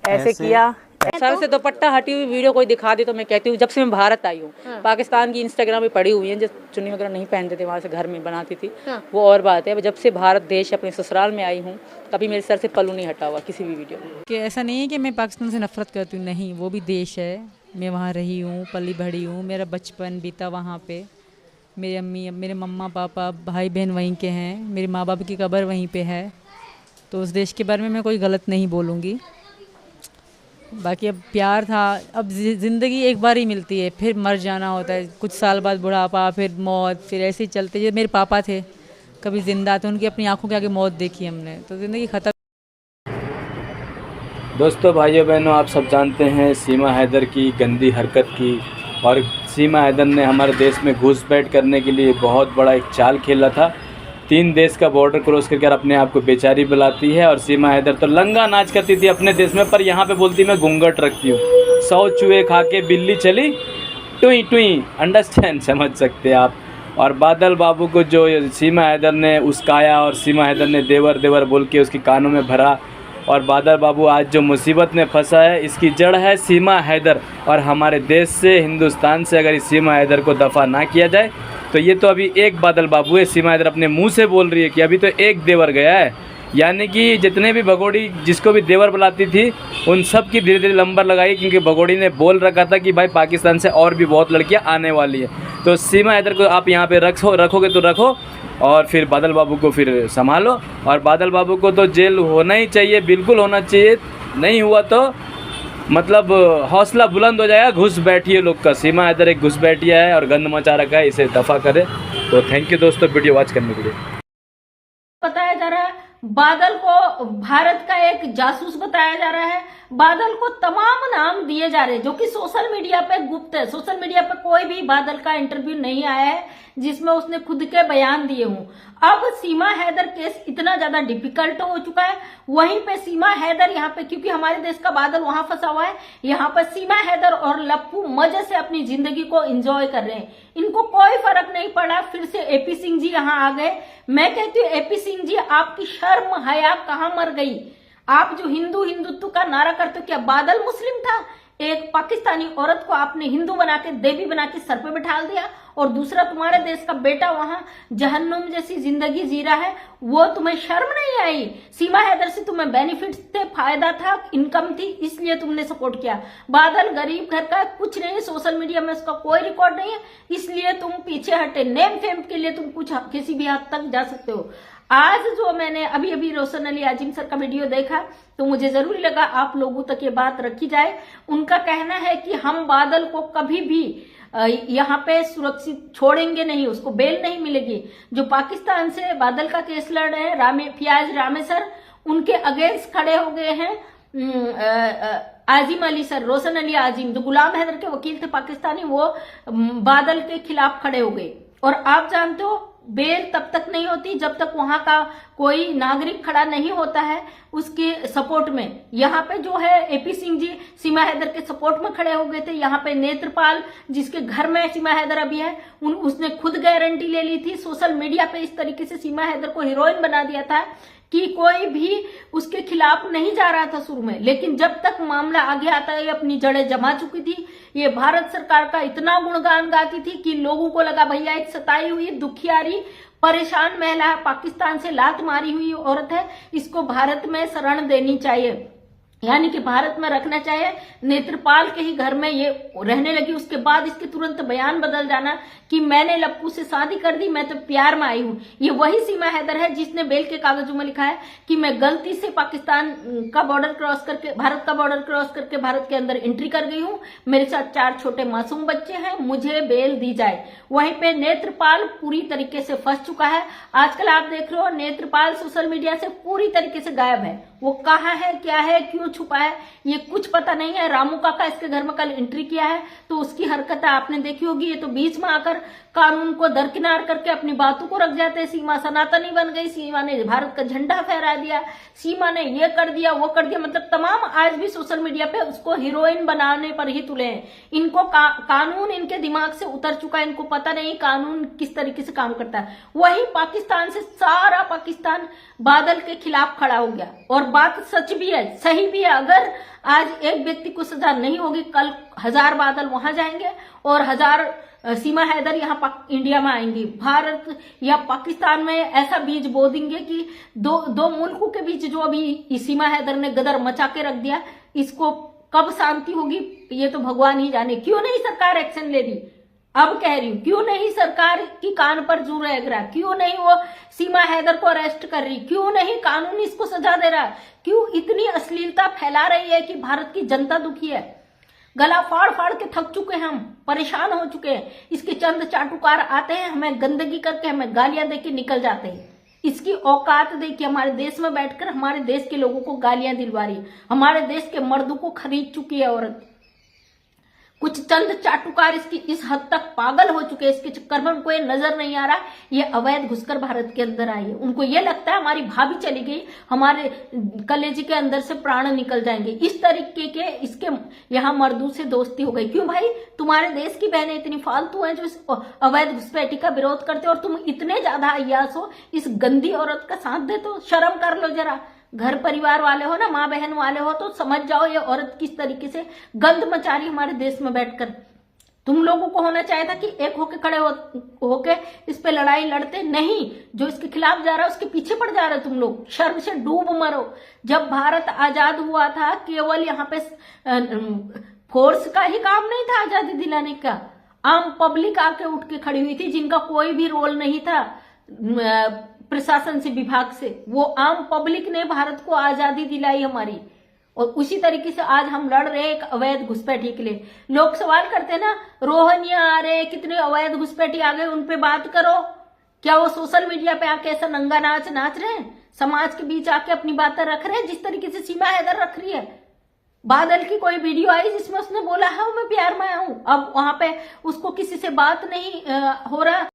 ऐसे किया। सर से दुपट्टा हटी हुई वीडियो कोई दिखा दे तो मैं कहती हूँ जब से मैं भारत आई हूँ, पाकिस्तान की इंस्टाग्राम पे पड़ी हुई है, जो चुन्नी वगैरह नहीं पहनते थे वहाँ से घर में बनाती थी, वो और बात है। अब जब से भारत देश अपने ससुराल में आई हूँ, कभी मेरे सर से पल्लू नहीं हटा हुआ किसी भी वीडियो में। कि ऐसा नहीं है कि मैं पाकिस्तान से नफरत करती हूँ, नहीं, वो भी देश है, मैं वहाँ रही हूँ, पली बढ़ी हूँ, मेरा बचपन बीता वहाँ पे, मेरी अम्मी, मेरे मम्मा पापा भाई बहन वहीं के हैं, मेरे माँ बाप की कब्र वहीं पे है, तो उस देश के बारे में मैं कोई गलत नहीं बोलूँगी। बाकी अब प्यार था, अब ज़िंदगी एक बार ही मिलती है, फिर मर जाना होता है, कुछ साल बाद बुढ़ापा, फिर मौत, फिर ऐसे ही चलते। जो मेरे पापा थे कभी ज़िंदा थे, उनकी अपनी आंखों के आगे मौत देखी हमने, तो ज़िंदगी ख़त्म। दोस्तों, भाइयों बहनों, आप सब जानते हैं सीमा हैदर की गंदी हरकत की, और सीमा हैदर ने हमारे देश में घुसपैठ करने के लिए बहुत बड़ा एक चाल खेला था। 3 देश का बॉर्डर क्रॉस करके अपने आप को बेचारी बुलाती है, और सीमा हैदर तो लंगा नाच करती थी अपने देश में, पर यहाँ पे बोलती मैं घूंघट रखती हूँ। 100 चूहे खा के बिल्ली चली टुई टुई, अंडरस्टैंड, समझ सकते हैं आप। और बादल बाबू को जो सीमा हैदर ने उस्काया और सीमा हैदर ने देवर देवर बोल के उसके कानों में भरा, और बादल बाबू आज जो मुसीबत में फंसा है, इसकी जड़ है सीमा हैदर। और हमारे देश से, हिंदुस्तान से अगर इस सीमा हैदर को दफ़ा ना किया जाए तो ये तो अभी एक बादल बाबू है, सीमा हैदर अपने मुंह से बोल रही है कि अभी तो एक देवर गया है। यानी कि जितने भी भगोड़ी जिसको भी देवर बुलाती थी, उन सब की धीरे धीरे नंबर लगाई, क्योंकि भगोड़ी ने बोल रखा था कि भाई पाकिस्तान से और भी बहुत लड़कियां आने वाली है। तो सीमा हैदर को आप यहाँ पे रखोगे तो रखो, और फिर बादल बाबू को फिर संभालो। और बादल बाबू को तो जेल होना ही चाहिए, बिल्कुल होना चाहिए, नहीं हुआ तो मतलब हौसला बुलंद हो जाएगा घुस बैठिए लोग का। सीमा हैदर एक घुस बैठिया है और गंद मचा रखा है, इसे दफ़ा करे। तो थैंक यू दोस्तों वीडियो वॉच करने के लिए। बताया जा रहा है बादल को भारत का एक जासूस बताया जा रहा है, बादल को तमाम नाम दिए जा रहे हैं जो कि सोशल मीडिया पे गुप्त है। सोशल मीडिया पे कोई भी बादल का इंटरव्यू नहीं आया है जिसमें उसने खुद के बयान दिए हों। अब सीमा हैदर केस इतना ज्यादा डिफिकल्ट हो चुका है, वहीं पे सीमा हैदर यहाँ पे, क्योंकि हमारे देश का बादल वहां फंसा हुआ है, यहाँ पर सीमा हैदर और लप्पू मजे से अपनी जिंदगी को एंजॉय कर रहे हैं, इनको कोई फर्क नहीं पड़ा। फिर से एपी सिंह जी यहाँ आ गए। मैं कहती हूँ एपी सिंह जी, आपकी शर्म हया कहाँ मर गई? आप जो हिंदुत्व का नारा करते हो, क्या बादल मुस्लिम था? एक पाकिस्तानी औरत को आपने हिंदू बना के, देवी बना के सर पे बिठा दिया, और दूसरा तुम्हारे देश का बेटा वहां जहन्नुम जैसी जिंदगी जी रहा है, वो तुम्हें शर्म नहीं आई? सीमा हैदर से तुम्हें बेनिफिट थे, फायदा था, इनकम थी, इसलिए तुमने सपोर्ट किया। बादल गरीब घर का कुछ नहीं, सोशल मीडिया में उसका कोई रिकॉर्ड नहीं है, इसलिए तुम पीछे हटे। नेम फेम के लिए तुम कुछ किसी भी हद तक जा सकते हो। आज जो मैंने अभी रोशन अली आजिम सर का वीडियो देखा तो मुझे जरूरी लगा आप लोगों तक ये बात रखी जाए। उनका कहना है कि हम बादल को कभी भी यहाँ पे सुरक्षित छोड़ेंगे नहीं, उसको बेल नहीं मिलेगी। जो पाकिस्तान से बादल का केस लड़ रहे हैं फियाज रामेसर, उनके अगेंस्ट खड़े हो गए हैं आजिम अली सर, रोशन अली आजिम, जो गुलाम हैदर के वकील थे पाकिस्तानी, वो बादल के खिलाफ खड़े हो गए। और आप जानते हो बेल तब तक नहीं होती जब तक वहां का कोई नागरिक खड़ा नहीं होता है उसके सपोर्ट में। यहाँ पे जो है एपी सिंह जी सीमा हैदर के सपोर्ट में खड़े हो गए थे। यहाँ पे नेत्रपाल, जिसके घर में सीमा हैदर अभी है, उसने खुद गारंटी ले ली थी। सोशल मीडिया पे इस तरीके से सीमा हैदर को हीरोइन बना दिया था कि कोई भी उसके खिलाफ नहीं जा रहा था शुरू में, लेकिन जब तक मामला आगे आता है, ये अपनी जड़ें जमा चुकी थी। ये भारत सरकार का इतना गुणगान गाती थी कि लोगों को लगा भैया एक सताई हुई, दुखियारी, परेशान महिला, पाकिस्तान से लात मारी हुई औरत है, इसको भारत में शरण देनी चाहिए, यानी कि भारत में रखना चाहिए। नेत्रपाल के ही घर में ये रहने लगी। उसके बाद इसके तुरंत बयान बदल जाना कि मैंने लप्पू से शादी कर दी, मैं तो प्यार में आई हूं। ये वही सीमा हैदर है जिसने बेल के कागजों में लिखा है कि मैं गलती से पाकिस्तान का बॉर्डर क्रॉस करके, भारत का बॉर्डर क्रॉस करके भारत के अंदर एंट्री कर गई हूं, मेरे साथ 4 छोटे मासूम बच्चे हैं, मुझे बेल दी जाए। वहीं पे नेत्रपाल पूरी तरीके से फंस चुका है। आजकल आप देख रहे हो नेत्रपाल सोशल मीडिया से पूरी तरीके से गायब है। वो कहाँ है, क्या है, क्यों छुपा है, ये कुछ पता नहीं है। रामू काका इसके घर में कल एंट्री किया है तो उसकी हरकत आपने देखी होगी। ये तो बीच में आकर कानून को दरकिनार करके अपनी बातों को रख जाते हैं। सीमा सनातनी बन गई, सीमा ने भारत का झंडा फहरा दिया, सीमा ने ये कर दिया वो कर दिया, मतलब तमाम आज भी सोशल मीडिया पे उसको हीरोइन बनाने पर ही तुले हैं। इनको कानून इनके दिमाग से उतर चुका है, इनको पता नहीं कानून किस तरीके से काम करता है। वही पाकिस्तान से सारा पाकिस्तान बादल के खिलाफ खड़ा हो गया, और बात सच भी है, सही भी है। अगर आज एक व्यक्ति को सजा नहीं होगी, कल 1000 बादल वहां जाएंगे और 1000 सीमा हैदर यहाँ इंडिया में आएंगी। भारत या पाकिस्तान में ऐसा बीज बो देंगे कि दो मुल्कों के बीच जो अभी सीमा हैदर ने गदर मचा के रख दिया, इसको कब शांति होगी ये तो भगवान ही जाने। क्यों नहीं सरकार एक्शन ले रही? अब कह रही हूं, क्यों नहीं सरकार की कान पर जू रह रहा? क्यों नहीं वो सीमा हैदर को अरेस्ट कर रही? क्यों नहीं कानून इसको सजा दे रहा? क्यों इतनी अश्लीलता फैला रही है कि भारत की जनता दुखी है? गला फाड़ फाड़ के थक चुके हैं, हम परेशान हो चुके हैं। इसके चंद चाटुकार आते हैं, हमें गंदगी करके, हमें गालियां देके निकल जाते हैं। इसकी औकात देखिए, हमारे देश में बैठकर हमारे देश के लोगों को गालियां दिलवा रही है, हमारे देश के मर्दों को खरीद चुकी है औरत। कुछ चंद चाटुकार इसकी इस हद तक पागल हो चुके हैं, इसके चक्कर में उनको ये नजर नहीं आ रहा ये अवैध घुसकर भारत के अंदर आई है। उनको ये लगता है हमारी भाभी चली गई, हमारे कलेजे के अंदर से प्राण निकल जाएंगे। इस तरीके के इसके यहाँ मर्दों से दोस्ती हो गई। क्यों भाई? तुम्हारे देश की बहनें इतनी फालतू हैं जो इस अवैध घुसपैठी का विरोध करते हो, और तुम इतने ज्यादा अय्यास हो, इस गंदी औरत का साथ देते हो। शर्म कर लो जरा। घर परिवार वाले हो ना, माँ बहन वाले हो, तो समझ जाओ ये औरत किस तरीके से गंद मचा रही हमारे देश में बैठकर। तुम लोगों को होना चाहिए था कि एक होके खड़े होके इस पे लड़ाई लड़ते, नहीं जो इसके खिलाफ जा रहा है उसके पीछे पड़ जा रहे तुम लोग। शर्म से डूब मरो। जब भारत आजाद हुआ था, केवल यहाँ पे फोर्स का ही काम नहीं था आजादी दिलाने का, आम पब्लिक आके उठ के खड़ी हुई थी, जिनका कोई भी रोल नहीं था प्रशासन से, विभाग से। वो आम पब्लिक ने भारत को आजादी दिलाई हमारी, और उसी तरीके से आज हम लड़ रहे एक अवैध घुसपैठी के लिए। लोग सवाल करते हैं ना, रोहंग्या आ रहे, कितने अवैध घुसपैठी आ गए, उन पे बात करो। क्या वो सोशल मीडिया पे आके ऐसा नंगा नाच नाच रहे हैं? समाज के बीच आके अपनी बातें रख रहे हैं जिस तरीके से सीमा हैदर रख रही है? बादल की कोई वीडियो आई जिसमें उसने बोला है मैं प्यार में हूं, अब वहां पे उसको किसी से बात नहीं हो रहा।